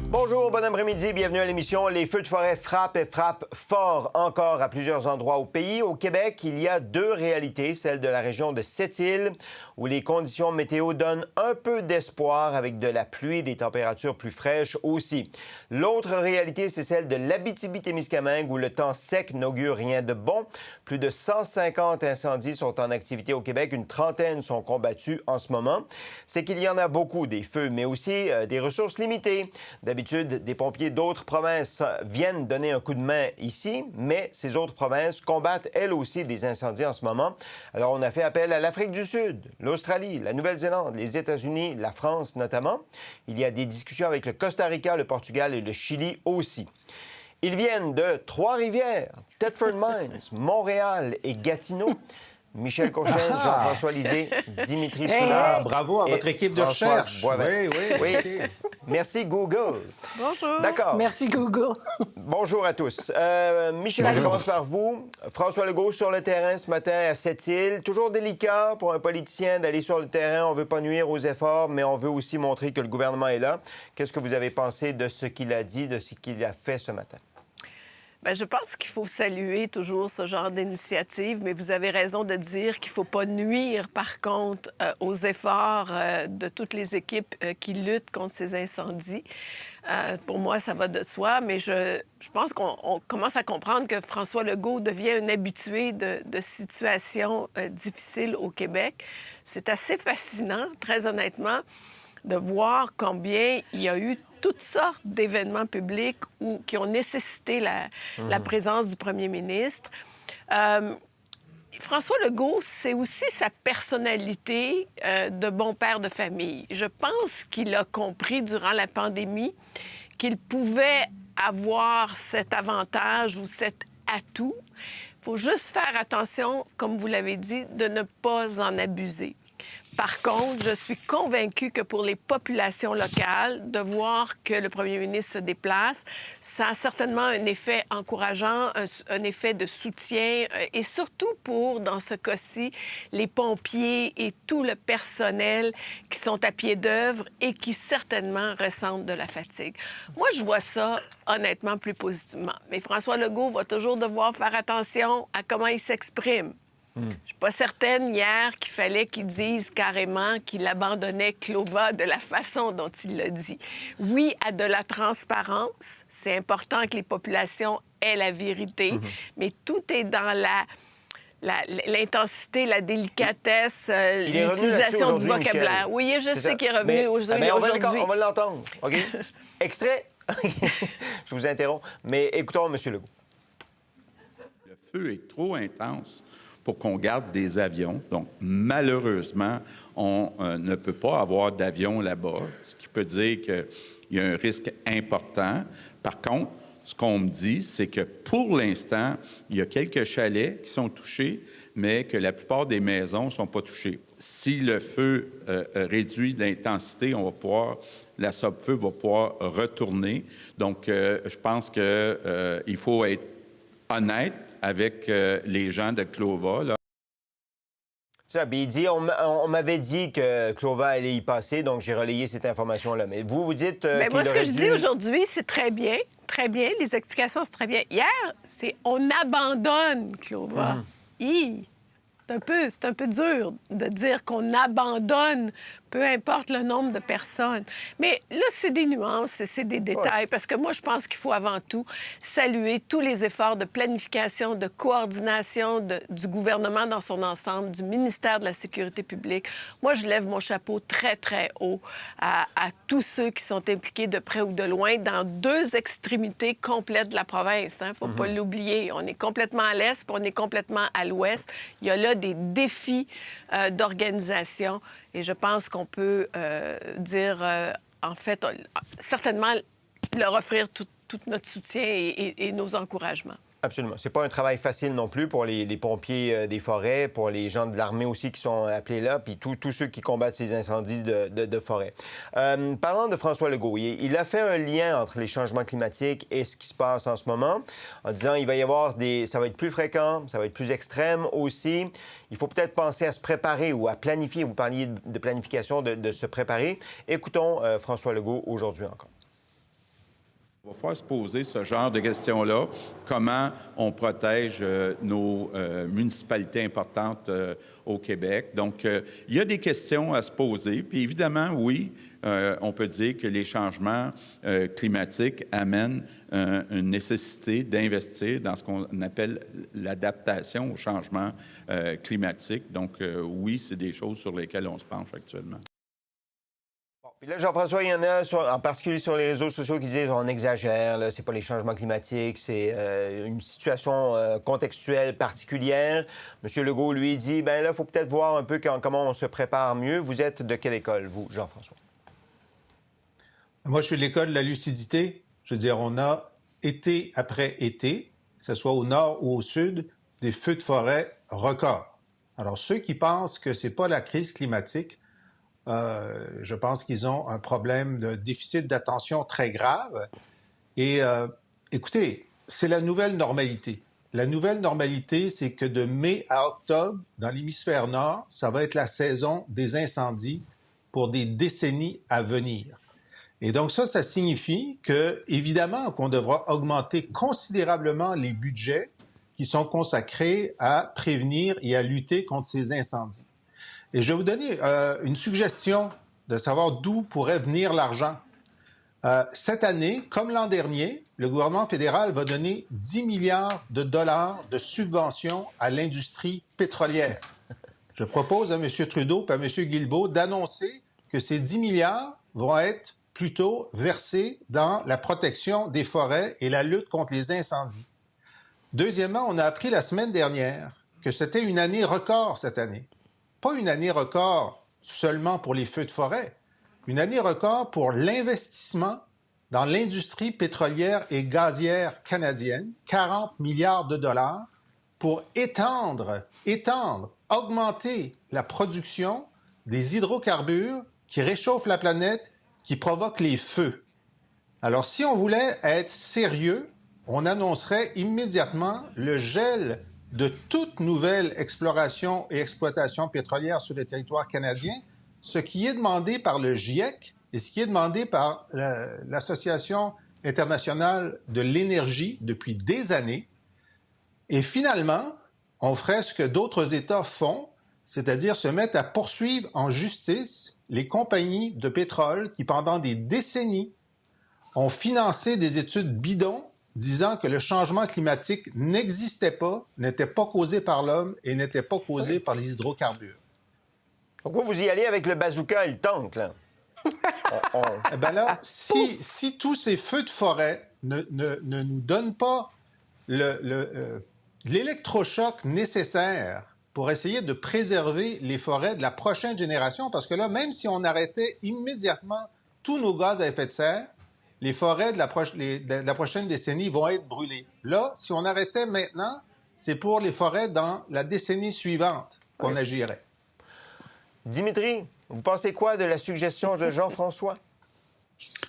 Bonjour, bon après-midi, bienvenue à l'émission. Les feux de forêt frappent et frappent fort encore à plusieurs endroits au pays. Au Québec, il y a deux réalités, celle de la région de Sept-Îles, où les conditions météo donnent un peu d'espoir avec de la pluie, des températures plus fraîches aussi. L'autre réalité, c'est celle de l'Abitibi-Témiscamingue, où le temps sec n'augure rien de bon. Plus de 150 incendies sont en activité au Québec, une trentaine sont combattus en ce moment. C'est qu'il y en a beaucoup, des feux, mais aussi des ressources limitées. D'habitude, des pompiers d'autres provinces viennent donner un coup de main ici, mais ces autres provinces combattent elles aussi des incendies en ce moment. Alors, on a fait appel à l'Afrique du Sud, l'Australie, la Nouvelle-Zélande, les États-Unis, la France notamment. Il y a des discussions avec le Costa Rica, le Portugal et le Chili aussi. Ils viennent de Trois-Rivières, Thetford Mines, Montréal et Gatineau. Michel Courchaine, Jean-François Lisée, Dimitri Soulard. Bravo à votre équipe de François recherche. Boivin. Oui. Merci, Google. Bonjour. D'accord. Merci, Google. Bonjour à tous. Michel, je commence par vous. François Legault sur le terrain ce matin à Sept-Îles. Toujours délicat pour un politicien d'aller sur le terrain. On ne veut pas nuire aux efforts, mais on veut aussi montrer que le gouvernement est là. Qu'est-ce que vous avez pensé de ce qu'il a dit, de ce qu'il a fait ce matin? Bien, je pense qu'il faut saluer toujours ce genre d'initiative, mais vous avez raison de dire qu'il ne faut pas nuire, par contre, aux efforts de toutes les équipes qui luttent contre ces incendies. Pour moi, ça va de soi, mais je pense qu'on commence à comprendre que François Legault devient un habitué de situations difficiles au Québec. C'est assez fascinant, très honnêtement, de voir combien il y a eu toutes sortes d'événements publics qui ont nécessité la présence du premier ministre. François Legault, c'est aussi sa personnalité de bon père de famille. Je pense qu'il a compris durant la pandémie qu'il pouvait avoir cet avantage ou cet atout. Il faut juste faire attention, comme vous l'avez dit, de ne pas en abuser. Par contre, je suis convaincue que pour les populations locales, de voir que le premier ministre se déplace, ça a certainement un effet encourageant, un effet de soutien et surtout pour, dans ce cas-ci, les pompiers et tout le personnel qui sont à pied d'œuvre et qui certainement ressentent de la fatigue. Moi, je vois ça honnêtement plus positivement. Mais François Legault va toujours devoir faire attention à comment il s'exprime. Je ne suis pas certaine hier qu'il fallait qu'il dise carrément qu'il abandonnait Clova de la façon dont il l'a dit. Oui, à de la transparence. C'est important que les populations aient la vérité, mais tout est dans l'intensité, la délicatesse, l'utilisation du vocabulaire. Michel. Oui, je sais qu'il est revenu mais aujourd'hui. On va l'entendre, OK? Extrait? Je vous interromps, mais écoutons M. Legault. Le feu est trop intense pour qu'on garde des avions. Donc, malheureusement, on ne peut pas avoir d'avions là-bas, ce qui peut dire qu'il y a un risque important. Par contre, ce qu'on me dit, c'est que pour l'instant, il y a quelques chalets qui sont touchés, mais que la plupart des maisons ne sont pas touchées. Si le feu réduit l'intensité, la SOPFEU va pouvoir retourner. Donc, je pense qu'il faut être honnête avec les gens de Clova. Là. Ça, il dit, on m'avait dit que Clova allait y passer, donc j'ai relayé cette information-là. Mais vous dites Mais moi, ce que je dis dû... aujourd'hui, c'est très bien. Très bien. Les explications, c'est très bien. Hier, c'est on abandonne Clova. C'est un peu dur de dire qu'on abandonne, peu importe le nombre de personnes. Mais là, c'est des nuances et c'est des détails. Parce que moi, je pense qu'il faut avant tout saluer tous les efforts de planification, de coordination du gouvernement dans son ensemble, du ministère de la Sécurité publique. Moi, je lève mon chapeau très, très haut à tous ceux qui sont impliqués de près ou de loin dans deux extrémités complètes de la province. Il ne faut pas l'oublier. On est complètement à l'est, puis on est complètement à l'ouest. Il y a là des défis d'organisation. Et je pense qu'on peut dire, en fait, certainement leur offrir tout notre soutien et nos encouragements. Absolument. C'est pas un travail facile non plus pour les pompiers des forêts, pour les gens de l'armée aussi qui sont appelés là, puis tous ceux qui combattent ces incendies de forêt. Parlant de François Legault, il a fait un lien entre les changements climatiques et ce qui se passe en ce moment, en disant il va y avoir ça va être plus fréquent, ça va être plus extrême aussi. Il faut peut-être penser à se préparer ou à planifier. Vous parliez de planification, de se préparer. Écoutons François Legault aujourd'hui encore. Il va falloir se poser ce genre de questions-là. Comment on protège nos municipalités importantes au Québec? Donc, il y a des questions à se poser. Puis évidemment, oui, on peut dire que les changements climatiques amènent une nécessité d'investir dans ce qu'on appelle l'adaptation au changement climatique. Donc, oui, c'est des choses sur lesquelles on se penche actuellement. Puis là, Jean-François, il y en a, en particulier sur les réseaux sociaux, qui disent on exagère, là, c'est pas les changements climatiques, c'est une situation contextuelle particulière. M. Legault, lui, dit ben là, il faut peut-être voir un peu comment on se prépare mieux. Vous êtes de quelle école, vous, Jean-François? Moi, je suis de l'école de la lucidité. Je veux dire, on a été après été, que ce soit au nord ou au sud, des feux de forêt records. Alors, ceux qui pensent que c'est pas la crise climatique, je pense qu'ils ont un problème de déficit d'attention très grave. Et écoutez, c'est la nouvelle normalité. La nouvelle normalité, c'est que de mai à octobre, dans l'hémisphère nord, ça va être la saison des incendies pour des décennies à venir. Et donc ça signifie que, évidemment, qu'on devra augmenter considérablement les budgets qui sont consacrés à prévenir et à lutter contre ces incendies. Et je vais vous donner une suggestion de savoir d'où pourrait venir l'argent. Cette année, comme l'an dernier, le gouvernement fédéral va donner 10 milliards de dollars de subventions à l'industrie pétrolière. Je propose à M. Trudeau et à M. Guilbeault d'annoncer que ces 10 milliards vont être plutôt versés dans la protection des forêts et la lutte contre les incendies. Deuxièmement, on a appris la semaine dernière que c'était une année record cette année. Pas une année record seulement pour les feux de forêt, une année record pour l'investissement dans l'industrie pétrolière et gazière canadienne, 40 milliards de dollars, pour étendre, augmenter la production des hydrocarbures qui réchauffent la planète, qui provoquent les feux. Alors, si on voulait être sérieux, on annoncerait immédiatement le gel de toute nouvelle exploration et exploitation pétrolière sur le territoire canadien, ce qui est demandé par le GIEC et ce qui est demandé par l'Association internationale de l'énergie depuis des années. Et finalement, on ferait ce que d'autres États font, c'est-à-dire se mettre à poursuivre en justice les compagnies de pétrole qui, pendant des décennies, ont financé des études bidons disant que le changement climatique n'existait pas, n'était pas causé par l'homme et n'était pas causé par les hydrocarbures. Donc vous y allez avec le bazooka et le tank, là. Eh bien là, si tous ces feux de forêt ne nous donnent pas l'électrochoc nécessaire pour essayer de préserver les forêts de la prochaine génération, parce que là, même si on arrêtait immédiatement tous nos gaz à effet de serre, les forêts de la prochaine décennie vont être brûlées. Là, si on arrêtait maintenant, c'est pour les forêts dans la décennie suivante qu'on agirait. Dimitri, vous pensez quoi de la suggestion de Jean-François?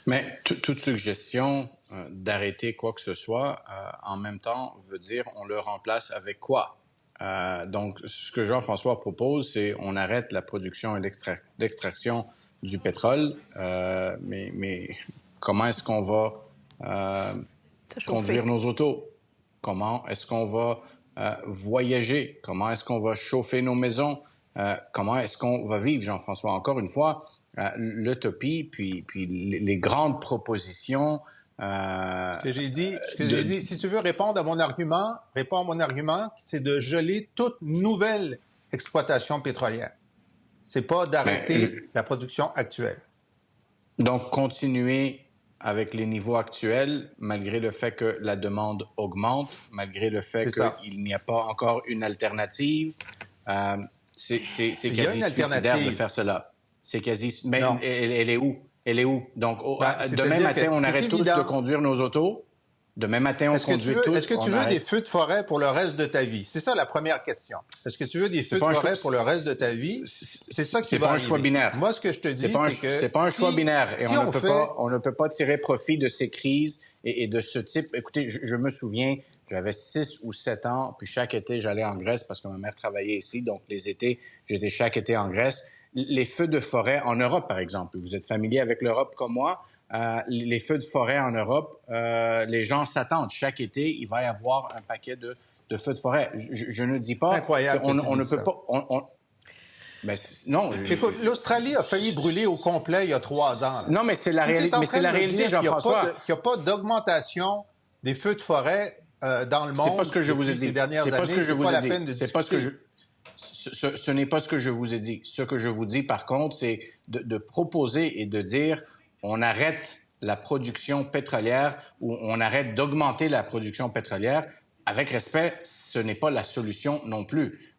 Mais toute suggestion d'arrêter quoi que ce soit, en même temps, veut dire on le remplace avec quoi? Donc, ce que Jean-François propose, c'est on arrête la production et l'extraction du pétrole, mais comment est-ce qu'on va conduire nos autos? Comment est-ce qu'on va voyager? Comment est-ce qu'on va chauffer nos maisons? Comment est-ce qu'on va vivre, Jean-François? Encore une fois, l'utopie, puis les grandes propositions... Ce que j'ai dit, si tu veux répondre à mon argument, c'est de geler toute nouvelle exploitation pétrolière. C'est pas d'arrêter la production actuelle. Donc, continuer avec les niveaux actuels, malgré le fait que la demande augmente, malgré le fait qu'il n'y a pas encore une alternative. C'est quasi suicidaire de faire cela. C'est quasi... Mais elle est où? Elle est où? Donc, demain matin, on arrête tous de conduire nos autos. Demain matin, on conduit tous. Est-ce que tu veux des feux de forêt pour le reste de ta vie? C'est ça la première question. Est-ce que tu veux des feux de forêt pour le reste de ta vie? C'est ça qui va arriver. C'est pas un choix binaire. Moi, ce que je te dis, c'est que... C'est pas un choix binaire. Et on ne peut pas tirer profit de ces crises et de ce type. Écoutez, je me souviens, j'avais 6 ou 7 ans, puis chaque été, j'allais en Grèce parce que ma mère travaillait ici. Donc, les étés, j'étais chaque été en Grèce. Les feux de forêt en Europe, par exemple. Vous êtes familier avec l'Europe comme moi. les feux de forêt en Europe, les gens s'attendent. Chaque été, il va y avoir un paquet de feux de forêt. Je ne dis pas Incroyable qu'on que tu on ne dises peut ça. pas... non. Écoute, l'Australie a failli brûler au complet il y a 3 ans. Là. Non, mais c'est la réalité, Jean-François. Qu'il n'y a pas d'augmentation des feux de forêt dans le monde. C'est pas ce que je vous ai dit. Ces dernières années, C'est pas ce que je... Ce n'est pas ce que je vous ai dit. Ce que je vous dis, par contre, c'est de proposer et de dire on arrête la production pétrolière ou on arrête d'augmenter la production pétrolière. Avec respect, ce n'est pas la solution non plus.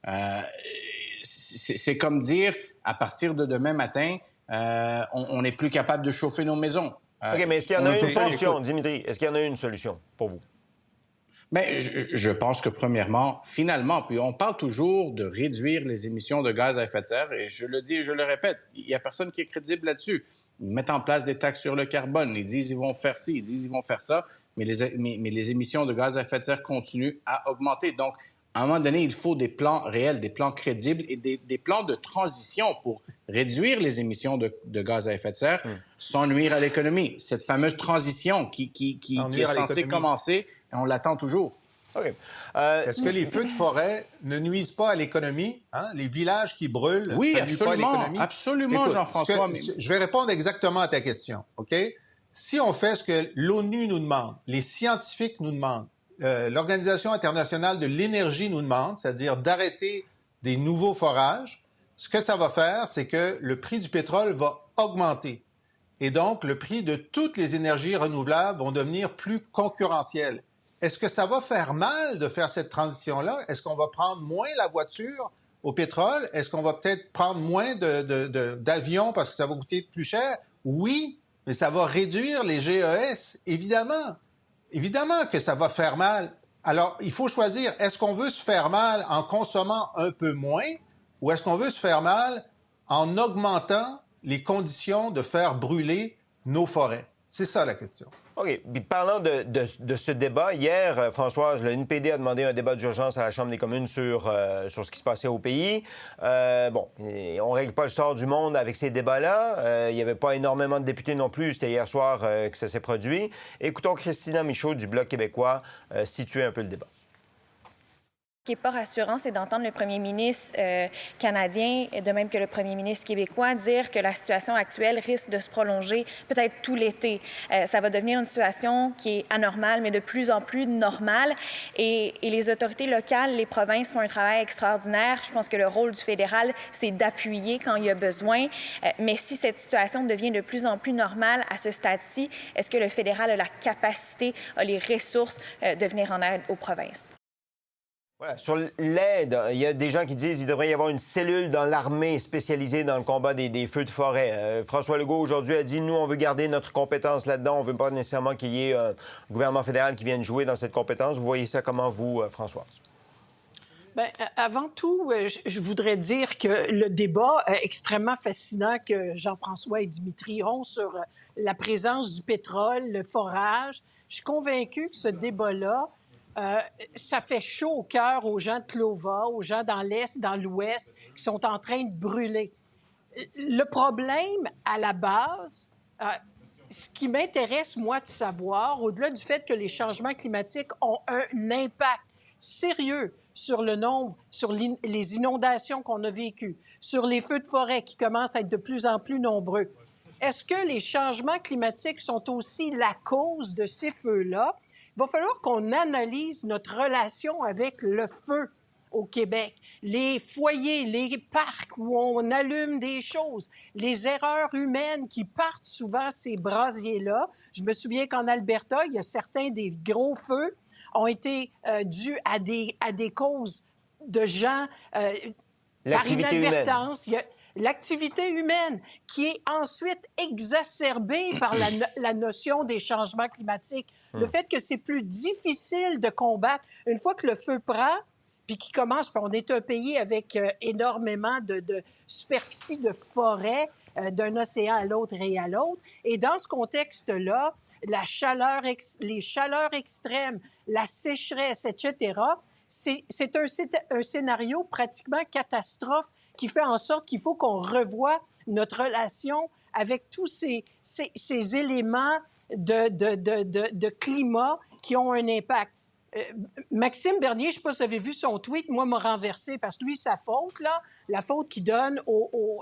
C'est comme dire, à partir de demain matin, on n'est plus capable de chauffer nos maisons. OK, mais est-ce qu'il y en a une solution, Dimitri? Est-ce qu'il y en a une solution pour vous? Mais je pense que, premièrement, finalement, puis on parle toujours de réduire les émissions de gaz à effet de serre, et je le dis et je le répète, il n'y a personne qui est crédible là-dessus. Ils mettent en place des taxes sur le carbone, ils disent ils vont faire ci, ils disent ils vont faire ça, mais les émissions de gaz à effet de serre continuent à augmenter. Donc, à un moment donné, il faut des plans réels, des plans crédibles et des plans de transition pour réduire les émissions de gaz à effet de serre sans nuire à l'économie. Cette fameuse transition qui est censée commencer, et on l'attend toujours. OK. Est-ce que les feux de forêt ne nuisent pas à l'économie? Hein? Les villages qui brûlent, oui, ça nuit pas à l'économie? Absolument, Écoute, Jean-François. Je vais répondre exactement à ta question, OK? Si on fait ce que l'ONU nous demande, les scientifiques nous demandent, l'Organisation internationale de l'énergie nous demande, c'est-à-dire d'arrêter des nouveaux forages, ce que ça va faire, c'est que le prix du pétrole va augmenter. Et donc, le prix de toutes les énergies renouvelables vont devenir plus concurrentiels. Est-ce que ça va faire mal de faire cette transition-là? Est-ce qu'on va prendre moins la voiture au pétrole? Est-ce qu'on va peut-être prendre moins d'avions parce que ça va coûter plus cher? Oui, mais ça va réduire les GES, évidemment. Évidemment que ça va faire mal. Alors, il faut choisir, est-ce qu'on veut se faire mal en consommant un peu moins ou est-ce qu'on veut se faire mal en augmentant les conditions de faire brûler nos forêts? C'est ça la question. OK. Puis parlant de ce débat, hier, Françoise, le NPD a demandé un débat d'urgence à la Chambre des communes sur ce qui se passait au pays. On ne règle pas le sort du monde avec ces débats-là. Il n'y avait pas énormément de députés non plus. C'était hier soir que ça s'est produit. Écoutons Christina Michaud du Bloc québécois situer un peu le débat. Ce qui n'est pas rassurant, c'est d'entendre le premier ministre canadien, de même que le premier ministre québécois, dire que la situation actuelle risque de se prolonger peut-être tout l'été. Ça va devenir une situation qui est anormale, mais de plus en plus normale. Et les autorités locales, les provinces font un travail extraordinaire. Je pense que le rôle du fédéral, c'est d'appuyer quand il y a besoin. Mais si cette situation devient de plus en plus normale à ce stade-ci, est-ce que le fédéral a la capacité, a les ressources de venir en aide aux provinces? Voilà. Sur l'aide, il y a des gens qui disent qu'il devrait y avoir une cellule dans l'armée spécialisée dans le combat des feux de forêt. François Legault, aujourd'hui, a dit, nous, on veut garder notre compétence là-dedans. On ne veut pas nécessairement qu'il y ait un gouvernement fédéral qui vienne jouer dans cette compétence. Vous voyez ça comment, vous, Françoise? Bien, avant tout, je voudrais dire que le débat extrêmement fascinant que Jean-François et Dimitri ont sur la présence du pétrole, le forage, je suis convaincue que ce débat-là, ça fait chaud au cœur aux gens de Clova, aux gens dans l'Est, dans l'Ouest, qui sont en train de brûler. Le problème, à la base, ce qui m'intéresse, moi, de savoir, au-delà du fait que les changements climatiques ont un impact sérieux sur le nombre, sur les inondations qu'on a vécues, sur les feux de forêt qui commencent à être de plus en plus nombreux, est-ce que les changements climatiques sont aussi la cause de ces feux-là? Il va falloir qu'on analyse notre relation avec le feu au Québec, les foyers, les parcs où on allume des choses, les erreurs humaines qui partent souvent ces brasiers-là. Je me souviens qu'en Alberta, il y a certains des gros feux ont été dus à des causes de gens par inadvertance. Il y a l'activité humaine qui est ensuite exacerbée par la notion des changements climatiques. Le fait que c'est plus difficile de combattre. Une fois que le feu prend, puis qui commence, puis on est un pays avec énormément de superficie de forêt d'un océan à l'autre et à l'autre. Et dans ce contexte-là, les chaleurs extrêmes, la sécheresse, etc., c'est un scénario pratiquement catastrophe qui fait en sorte qu'il faut qu'on revoie notre relation avec tous ces éléments de climat qui ont un impact. Maxime Bernier, je ne sais pas si vous avez vu son tweet, moi, m'a renversé parce que lui, sa faute, là, la faute qu'il donne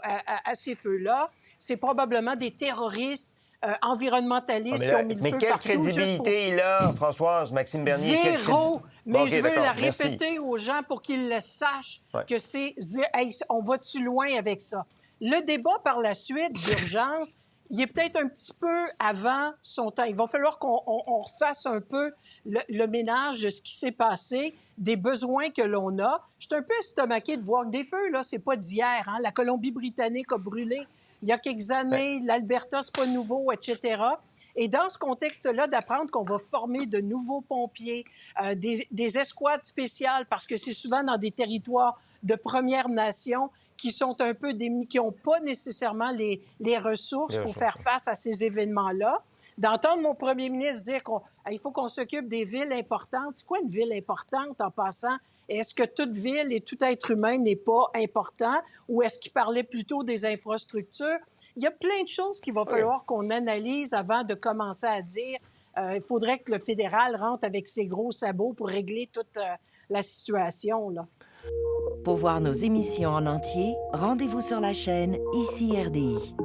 à ces feux-là, c'est probablement des terroristes environnementalistes qui ont mis le feu mais quelle partout. crédibilité il a, Françoise, Maxime Bernier? Zéro! Mais Bon, je veux la merci. répéter aux gens pour qu'ils le sachent que c'est... Hey, on va-tu loin avec ça? Le débat par la suite d'urgence, il est peut-être un petit peu avant son temps. Il va falloir qu'on refasse un peu le ménage de ce qui s'est passé, des besoins que l'on a. Je suis un peu estomaquée de voir que des feux, là, c'est pas d'hier. Hein? La Colombie-Britannique a brûlé il y a quelques années, l'Alberta, c'est pas nouveau, etc. Et dans ce contexte-là, d'apprendre qu'on va former de nouveaux pompiers, des escouades spéciales, parce que c'est souvent dans des territoires de Premières Nations qui sont un peu qui n'ont pas nécessairement les ressources pour faire face à ces événements-là. D'entendre mon premier ministre dire qu'il faut qu'on s'occupe des villes importantes. C'est quoi une ville importante en passant? Est-ce que toute ville et tout être humain n'est pas important? Ou est-ce qu'il parlait plutôt des infrastructures? Il y a plein de choses qu'il va falloir qu'on analyse avant de commencer à dire il faudrait que le fédéral rentre avec ses gros sabots pour régler toute la situation, là. Pour voir nos émissions en entier, rendez-vous sur la chaîne ICI RDI.